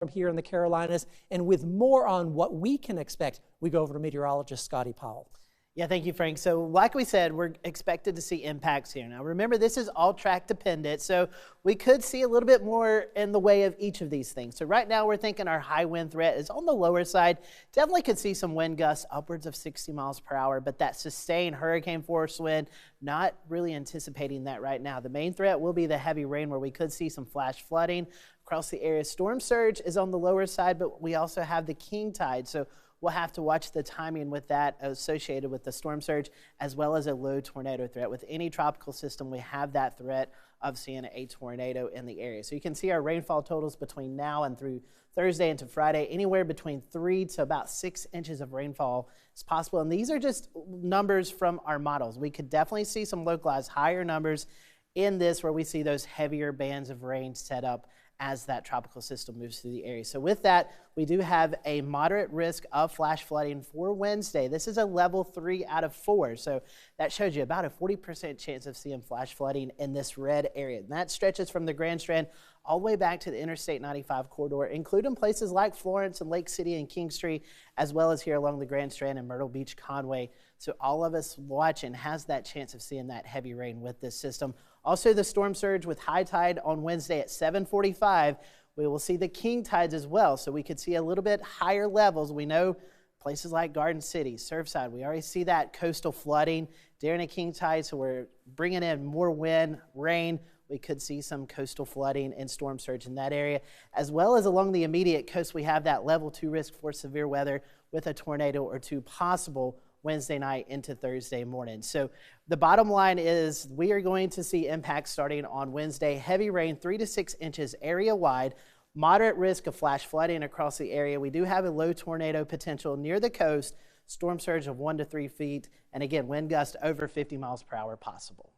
from here in the Carolinas. And with more on what we can expect, we go over to meteorologist Scotty Powell. Yeah, thank you, Frank. So like we said, we're expected to see impacts here. Now, remember, this is all track dependent, so we could see a little bit more in the way of each of these things. So right now, we're thinking our high wind threat is on the lower side. Definitely could see some wind gusts upwards of 60 miles per hour, but that sustained hurricane force wind, not really anticipating that right now. The main threat will be the heavy rain, where we could see some flash flooding across the area. Storm surge is on the lower side, but we also have the king tide. So we'll have to watch the timing with that associated with the storm surge, as well as a low tornado threat. With any tropical system, we have that threat of seeing a tornado in the area. So you can see our rainfall totals between now and through Thursday into Friday, anywhere between 3 to about 6 inches of rainfall is possible. And these are just numbers from our models. We could definitely see some localized higher numbers in this, where we see those heavier bands of rain set up as that tropical system moves through the area. So with that, we do have a moderate risk of flash flooding for Wednesday. This is a level 3 out of 4. So that shows you about a 40% chance of seeing flash flooding in this red area. And that stretches from the Grand Strand all the way back to the Interstate 95 corridor, including places like Florence and Lake City and Kingstree, as well as here along the Grand Strand and Myrtle Beach Conway. So all of us watching has that chance of seeing that heavy rain with this system. Also, the storm surge with high tide on Wednesday at 7:45. We will see the king tides as well, so we could see a little bit higher levels. We know places like Garden City, Surfside, we already see that coastal flooding during a king tide, so we're bringing in more wind, rain. We could see some coastal flooding and storm surge in that area, as well as along the immediate coast. We have that level 2 risk for severe weather with a tornado or two possible Wednesday night into Thursday morning. So the bottom line is we are going to see impacts starting on Wednesday. Heavy rain, 3 to 6 inches area wide. Moderate risk of flash flooding across the area. We do have a low tornado potential near the coast. Storm surge of 1 to 3 feet. And again, wind gust over 50 miles per hour possible.